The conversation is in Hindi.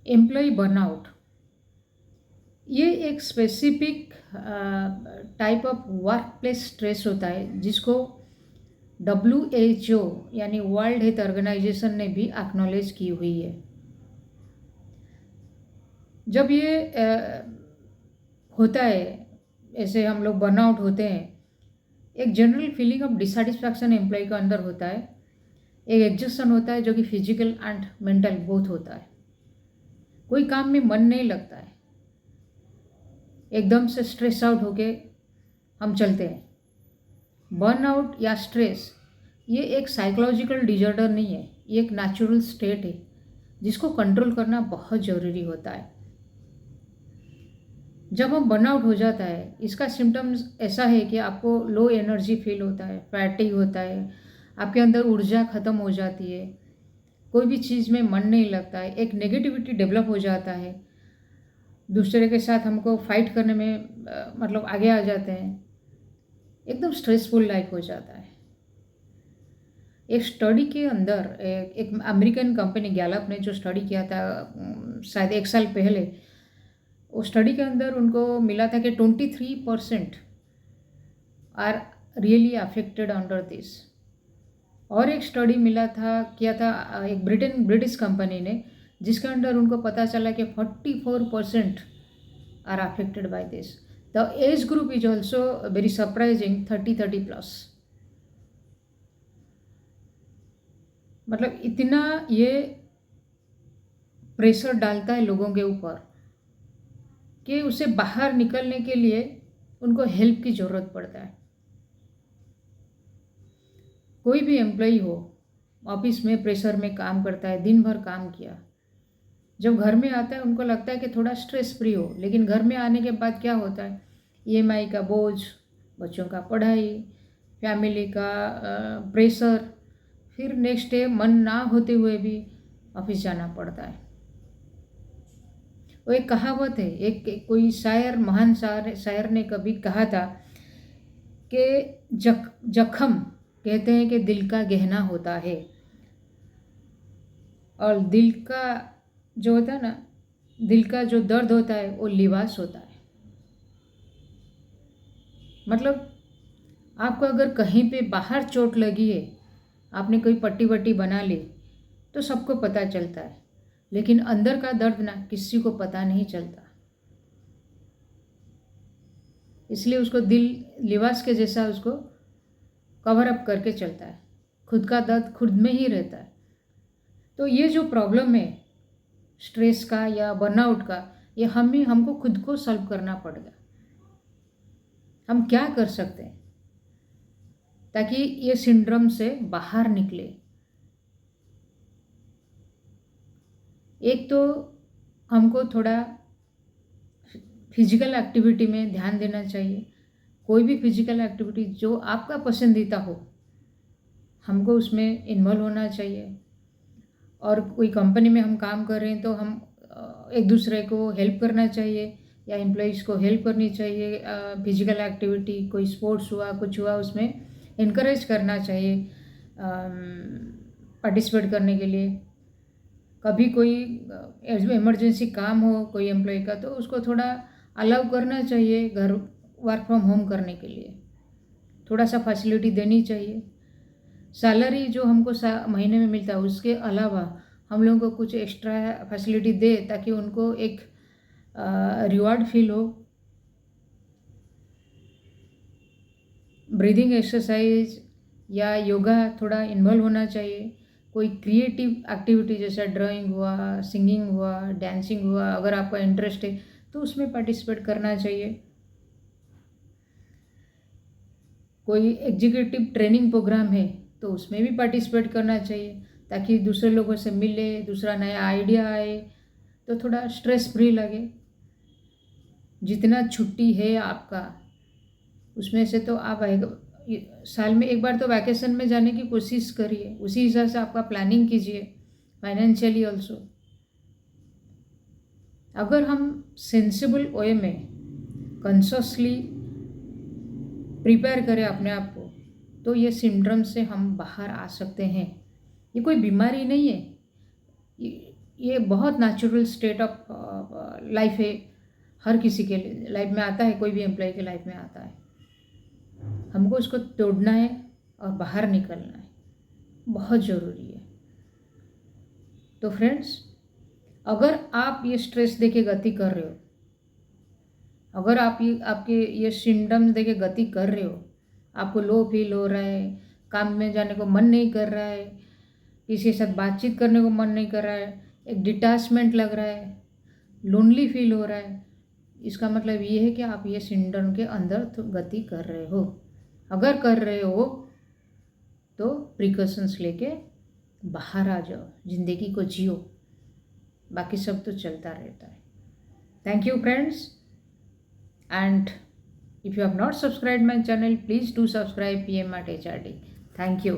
एम्प्लॉय बर्नआउट ये एक specific type of work place stress होता है जिसको WHO यानी वर्ल्ड हेल्थ ऑर्गेनाइजेशन ने भी एक्नॉलेज की हुई है। जब ये होता है, ऐसे हम लोग बर्नआउट होते हैं, एक general feeling of dissatisfaction employee के अंदर होता है, एक एग्जॉस्शन होता है जो कि फिजिकल एंड मेंटल बोथ होता है। कोई काम में मन नहीं लगता है, एकदम से स्ट्रेस आउट होके हम चलते हैं। बर्नआउट या स्ट्रेस ये एक साइकोलॉजिकल डिजॉर्डर नहीं है, ये एक नेचुरल स्टेट है जिसको कंट्रोल करना बहुत ज़रूरी होता है। जब हम बर्नआउट हो जाता है, इसका सिम्टम्स ऐसा है कि आपको लो एनर्जी फील होता है, फैटिग होता है, आपके अंदर ऊर्जा ख़त्म हो जाती है, कोई भी चीज़ में मन नहीं लगता है, एक नेगेटिविटी डेवलप हो जाता है, दूसरे के साथ हमको फाइट करने में मतलब आगे आ जाते हैं, एकदम स्ट्रेसफुल लाइफ हो जाता है। एक स्टडी के अंदर एक अमेरिकन कंपनी गैलप ने जो स्टडी किया था शायद 1 साल पहले, वो स्टडी के अंदर उनको मिला था कि 23% are really affected under this. और एक स्टडी किया था एक ब्रिटिश कंपनी ने, जिसके अंदर उनको पता चला कि 44% are affected by this. The age group is also very surprising, 30+ मतलब इतना ये प्रेशर डालता है लोगों के ऊपर कि उसे बाहर निकलने के लिए उनको हेल्प की ज़रूरत पड़ता है। कोई भी एम्प्लॉई हो, ऑफिस में प्रेशर में काम करता है, दिन भर काम किया, जब घर में आता है उनको लगता है कि थोड़ा स्ट्रेस फ्री हो, लेकिन घर में आने के बाद क्या होता है, EMI का बोझ, बच्चों का पढ़ाई, फैमिली का प्रेशर, फिर नेक्स्ट डे मन ना होते हुए भी ऑफिस जाना पड़ता है। वो एक कहावत है, एक कोई शायर, महान शायर ने कभी कहा था कि जख्म कहते हैं कि दिल का गहना होता है, और दिल का जो होता है ना, दिल का जो दर्द होता है वो लिबास होता है। मतलब आपको अगर कहीं पे बाहर चोट लगी है, आपने कोई पट्टी वट्टी बना ली, तो सबको पता चलता है, लेकिन अंदर का दर्द ना किसी को पता नहीं चलता। इसलिए उसको दिल लिबास के जैसा उसको कवर अप करके चलता है, खुद का दर्द खुद में ही रहता है। तो ये जो प्रॉब्लम है स्ट्रेस का या बर्नआउट का, ये हमको खुद को सॉल्व करना पड़ेगा। हम क्या कर सकते हैं ताकि ये सिंड्रोम से बाहर निकले? एक तो हमको थोड़ा फिजिकल एक्टिविटी में ध्यान देना चाहिए। कोई भी फिजिकल एक्टिविटी जो आपका पसंदीदा हो, हमको उसमें इन्वॉल्व होना चाहिए। और कोई कंपनी में हम काम कर रहे हैं तो हम एक दूसरे को हेल्प करना चाहिए या एम्प्लॉइज़ को हेल्प करनी चाहिए। फिजिकल एक्टिविटी, कोई स्पोर्ट्स हुआ, कुछ हुआ, उसमें इनकरेज करना चाहिए पार्टिसिपेट करने के लिए। कभी कोई इमरजेंसी काम हो कोई एम्प्लॉय का, तो उसको थोड़ा अलाउ करना चाहिए घर वर्क फ्रॉम होम करने के लिए, थोड़ा सा फैसिलिटी देनी चाहिए। सैलरी जो हमको महीने में मिलता है उसके अलावा हम लोगों को कुछ एक्स्ट्रा फैसिलिटी दे ताकि उनको एक रिवॉर्ड फील हो। ब्रीदिंग एक्सरसाइज या योगा थोड़ा इन्वॉल्व होना चाहिए। कोई क्रिएटिव एक्टिविटी जैसा ड्राइंग हुआ, सिंगिंग हुआ, डांसिंग हुआ, अगर आपका इंटरेस्ट है तो उसमें पार्टिसिपेट करना चाहिए। कोई एग्जीक्यूटिव ट्रेनिंग प्रोग्राम है तो उसमें भी पार्टिसिपेट करना चाहिए ताकि दूसरे लोगों से मिले, दूसरा नया आइडिया आए, तो थोड़ा स्ट्रेस फ्री लगे। जितना छुट्टी है आपका उसमें से तो आप साल में एक बार तो वैकेशन में जाने की कोशिश करिए, उसी हिसाब से आपका प्लानिंग कीजिए, फाइनेंशियली ऑल्सो। अगर हम सेंसिबल वे में कॉन्शियसली प्रिपेयर करें अपने आप को, तो ये सिंड्रोम से हम बाहर आ सकते हैं। ये कोई बीमारी नहीं है, ये बहुत नेचुरल स्टेट ऑफ लाइफ है, हर किसी के लाइफ में आता है, कोई भी एम्प्लॉय के लाइफ में आता है। हमको इसको तोड़ना है और बाहर निकलना है, बहुत ज़रूरी है। तो फ्रेंड्स, अगर आप ये स्ट्रेस देके गति कर रहे हो, अगर आप ये आपके ये सिम्टम्स देके गति कर रहे हो, आपको लो फील हो रहा है, काम में जाने को मन नहीं कर रहा है, किसी के साथ बातचीत करने को मन नहीं कर रहा है, एक डिटैचमेंट लग रहा है, लोनली फील हो रहा है, इसका मतलब ये है कि आप ये सिम्टम के अंदर तो गति कर रहे हो। अगर कर रहे हो तो प्रिकॉशंस लेके बाहर आ जाओ, ज़िंदगी को जियो, बाकी सब तो चलता रहता है। Thank you friends, and if you have not subscribed my channel, please do subscribe PM at HRD. Thank you.